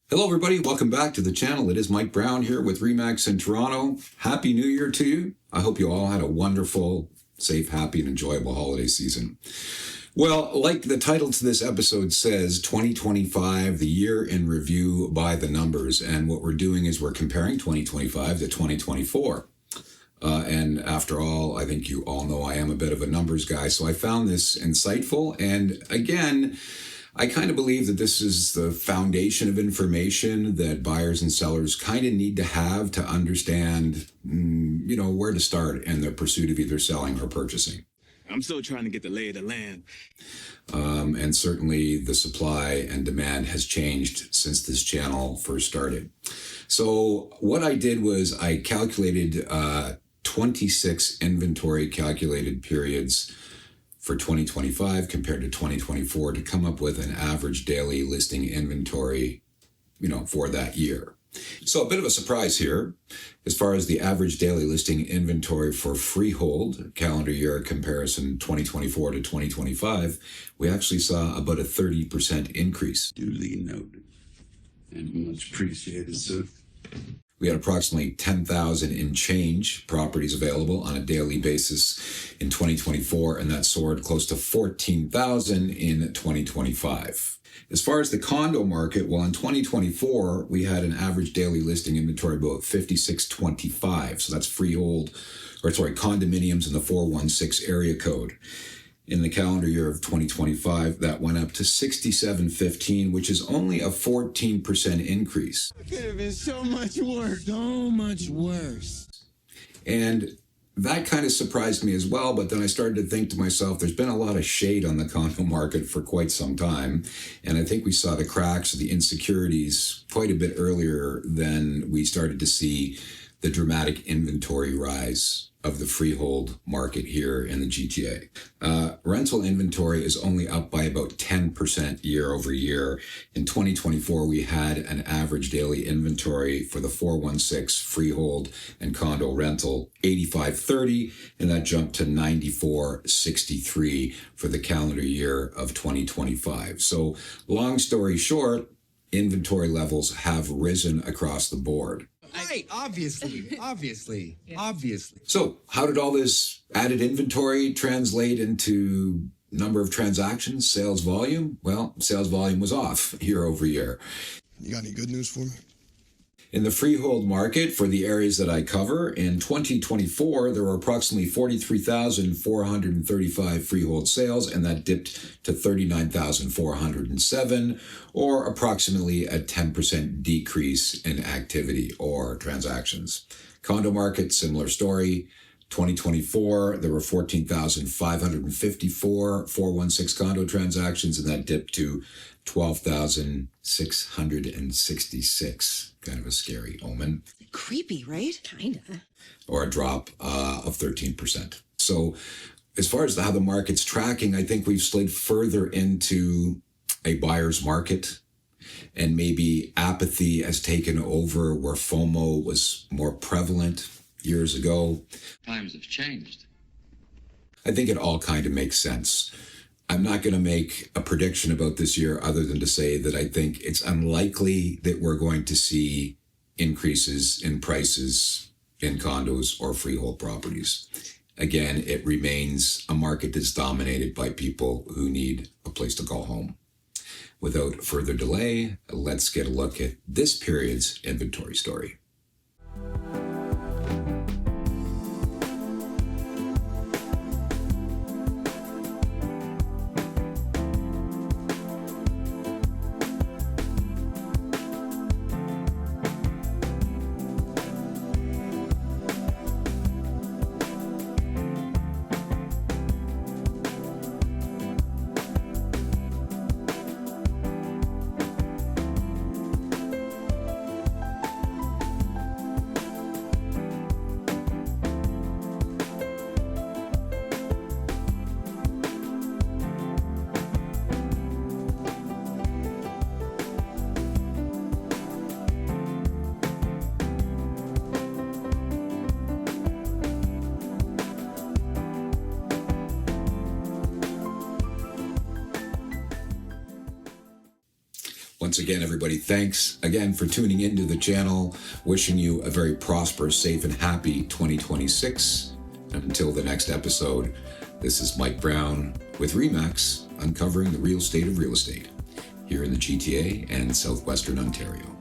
Hello everybody, welcome back to the channel. It is Mike Brown here with RE/MAX in Toronto. Happy New Year to you. I hope you all had a wonderful, safe, happy, and enjoyable holiday season. Well, like the title to this episode says, 2025, the year in review by the numbers. And what we're doing is we're comparing 2025 to 2024. And after all, I think you all know I am a bit of a numbers guy, so I found this insightful. And again, I kind of believe that this is the foundation of information that buyers and sellers kind of need to have to understand, where to start in their pursuit of either selling or purchasing. I'm still trying to get the lay of the land. And certainly the supply and demand has changed since this channel first started. So what I did was I calculated 26 inventory calculated periods for 2025 compared to 2024 to come up with an average daily listing inventory, for that year. So a bit of a surprise here. As far as the average daily listing inventory for freehold calendar year comparison 2024 to 2025, we actually saw about a 30% increase. Duly noted and much appreciated, sir. We had approximately 10,000 in change properties available on a daily basis in 2024, and that soared close to 14,000 in 2025. As far as the condo market, well, in 2024, we had an average daily listing inventory about 5,625. So that's condominiums in the 416 area code. In the calendar year of 2025, that went up to 6,715, which is only a 14% increase. It could have been so much worse. So much worse. And that kind of surprised me as well, but then I started to think to myself, there's been a lot of shade on the condo market for quite some time. And I think we saw the cracks or the insecurities quite a bit earlier than we started to see the dramatic inventory rise of the freehold market here in the GTA. Rental inventory is only up by about 10% year over year. In 2024, we had an average daily inventory for the 416 freehold and condo rental, 8530, and that jumped to 9463 for the calendar year of 2025. So long story short, inventory levels have risen across the board. Right, obviously. So how did all this added inventory translate into number of transactions, sales volume? Well, sales volume was off year over year. You got any good news for me? In the freehold market, for the areas that I cover, in 2024, there were approximately 43,435 freehold sales, and that dipped to 39,407, or approximately a 10% decrease in activity or transactions. Condo market, similar story. 2024, there were 14,554 416 condo transactions, and that dipped to 12,666. Kind of a scary omen. Creepy, right? Kinda. Or a drop of 13%. So as far as how the market's tracking, I think we've slid further into a buyer's market, and maybe apathy has taken over where FOMO was more prevalent years ago. Times have changed. I think it all kind of makes sense. I'm not going to make a prediction about this year other than to say that I think it's unlikely that we're going to see increases in prices in condos or freehold properties. Again, it remains a market that's dominated by people who need a place to call home. Without further delay, let's get a look at this period's inventory story. Once again, everybody, thanks again for tuning into the channel. Wishing you a very prosperous, safe, and happy 2026. And until the next episode, this is Mike Brown with RE/MAX, uncovering the real estate of real estate here in the GTA and Southwestern Ontario.